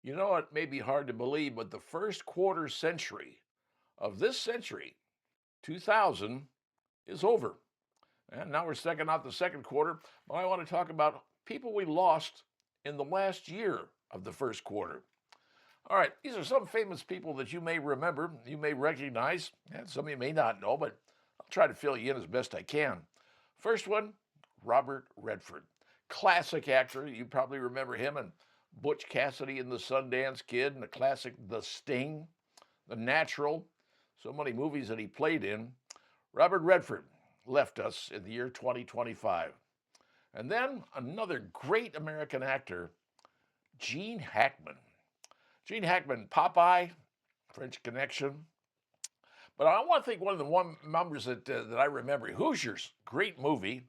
You know, it may be hard to believe, but the first quarter century of this century, 2000, is over. And now we're second out the second quarter. But I want to talk about people we lost in the last year of the first quarter. All right, these are some famous people that you may remember, you may recognize, and some you may not know, but I'll try to fill you in as best I can. First one, Robert Redford. Classic actor. You probably remember him in Butch Cassidy and the Sundance Kid and the classic The Sting, The Natural, so many movies that he played in. Robert Redford left us in the year 2025. And then another great American actor, Gene Hackman. Gene Hackman, Popeye, French Connection. But I want to think one of the members that I remember, Hoosiers, great movie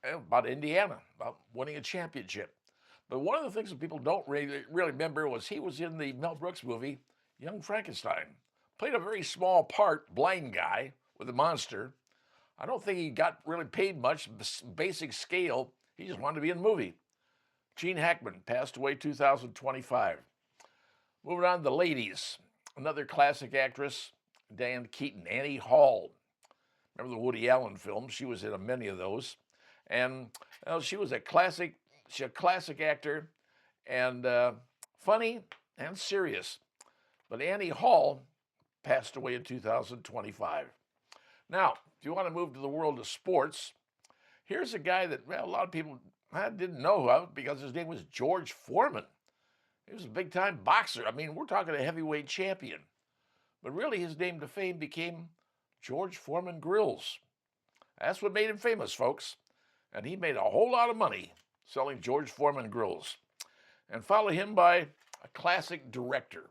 about Indiana, about winning a championship. But one of the things that people don't really remember was he was in the Mel Brooks movie, Young Frankenstein. Played a very small part, blind guy with a monster. I don't think he got really paid much, basic scale. He just wanted to be in the movie. Gene Hackman passed away 2025. Moving on to the ladies. Another classic actress, Diane Keaton, Annie Hall. Remember the Woody Allen films? She was in many of those. And she was a classic actor and funny and serious. But Annie Hall passed away in 2025. Now, if you want to move to the world of sports, here's a guy that a lot of people didn't know of because his name was George Foreman. He was a big-time boxer. I mean, we're talking a heavyweight champion. But really, his name to fame became George Foreman Grills. That's what made him famous, folks. And he made a whole lot of money selling George Foreman Grills. And follow him by a classic director.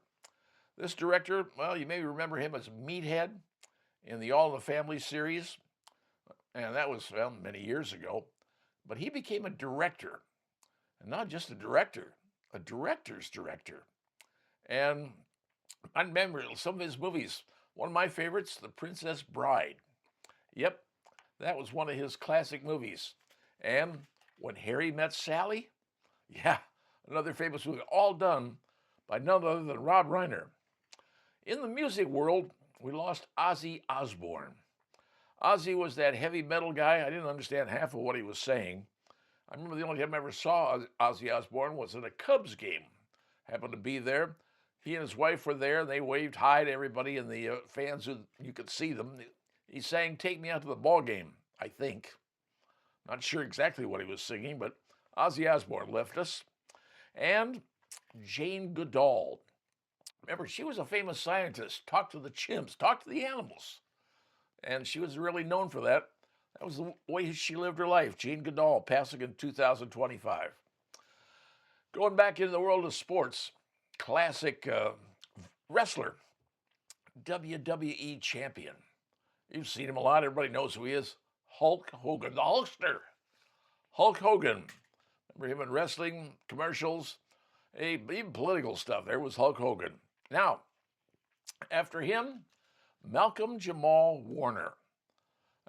This director, well, you may remember him as Meathead in the All in the Family series. And that was, well, many years ago. But he became a director. And not just a director, a director's director. And I remember some of his movies. One of my favorites, The Princess Bride. Yep, that was one of his classic movies. And When Harry Met Sally, yeah, another famous movie, all done by none other than Rob Reiner. In the music world, we lost Ozzy Osbourne. Ozzy was that heavy metal guy. I didn't understand half of what he was saying. I remember the only time I ever saw Ozzy Osbourne was at a Cubs game. Happened to be there. He and his wife were there. They waved hi to everybody and the fans. You could see them. He sang "Take Me Out to the Ball Game," I think. Not sure exactly what he was singing, but Ozzy Osbourne left us. And Jane Goodall. Remember, she was a famous scientist. Talked to the chimps, talked to the animals. And she was really known for that. That was the way she lived her life. Jane Goodall, passing in 2025. Going back into the world of sports, classic wrestler, WWE champion. You've seen him a lot. Everybody knows who he is. Hulk Hogan, the Hulkster. Hulk Hogan. Remember him in wrestling, commercials, even political stuff. There was Hulk Hogan. Now, after him, Malcolm Jamal Warner.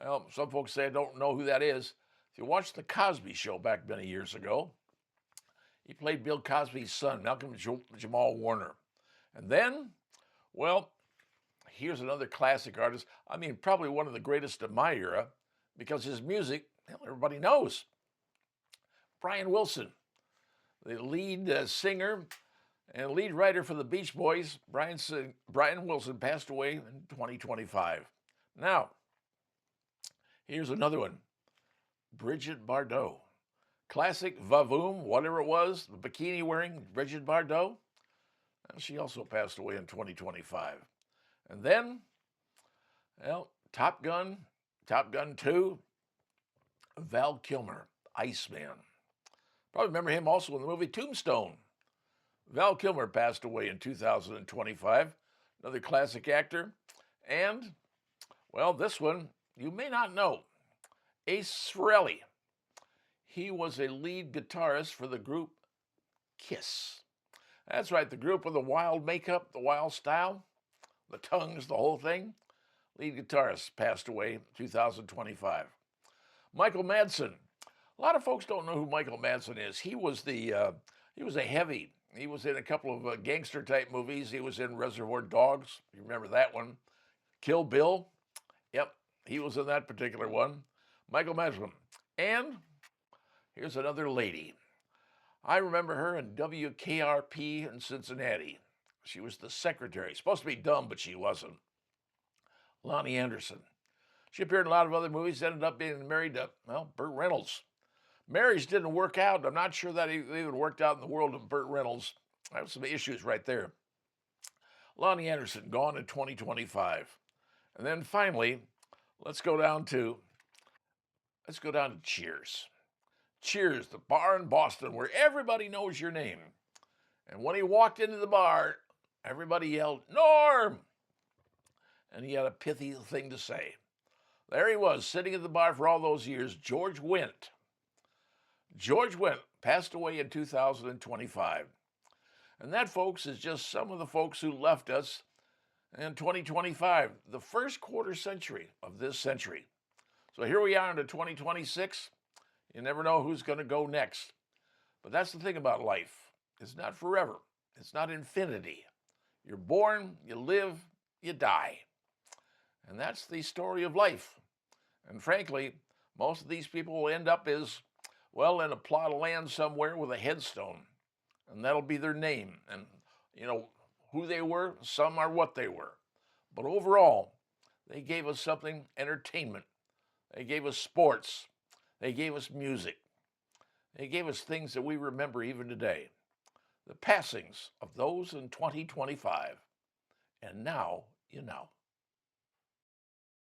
Well, some folks say I don't know who that is. If you watched The Cosby Show back many years ago, he played Bill Cosby's son, Malcolm Jamal Warner. And then, well, here's another classic artist. I mean, probably one of the greatest of my era, because his music, everybody knows. Brian Wilson, the lead singer and lead writer for the Beach Boys. Brian Wilson passed away in 2025. Now, here's another one. Brigitte Bardot. Classic Vavoom, whatever it was, the bikini wearing Brigitte Bardot. She also passed away in 2025. And then, well, Top Gun 2, Val Kilmer, Iceman. Probably remember him also in the movie Tombstone. Val Kilmer passed away in 2025, another classic actor. And, well, this one you may not know, Ace Frehley. He was a lead guitarist for the group Kiss. That's right, the group with the wild makeup, the wild style, the tongues, the whole thing. Lead guitarist passed away in 2025. Michael Madsen. A lot of folks don't know who Michael Madsen is. He was a heavy He was in a couple of gangster type movies. He was in Reservoir Dogs. You remember that one? Kill Bill. Yep, he was in that particular one. Michael Meslam. And here's another lady. I remember her in WKRP in Cincinnati. She was the secretary. Supposed to be dumb, but she wasn't. Lonnie Anderson. She appeared in a lot of other movies, ended up being married to, well, Burt Reynolds. Marriage didn't work out. I'm not sure that it even worked out in the world of Burt Reynolds. I have some issues right there. Lonnie Anderson, gone in 2025. And then finally, let's go down to Cheers. Cheers, the bar in Boston where everybody knows your name. And when he walked into the bar, everybody yelled, "Norm!" And he had a pithy thing to say. There he was, sitting at the bar for all those years, George Wendt. George Wendt passed away in 2025. And that, folks, is just some of the folks who left us in 2025, the first quarter century of this century. So here we are into 2026. You never know who's going to go next. But that's the thing about life. It's not forever. It's not infinity. You're born, you live, you die. And that's the story of life. And frankly, most of these people will end up in a plot of land somewhere with a headstone. And that'll be their name. And, who they were, some are what they were. But overall, they gave us something, entertainment. They gave us sports. They gave us music. They gave us things that we remember even today. The passings of those in 2025. And now you know.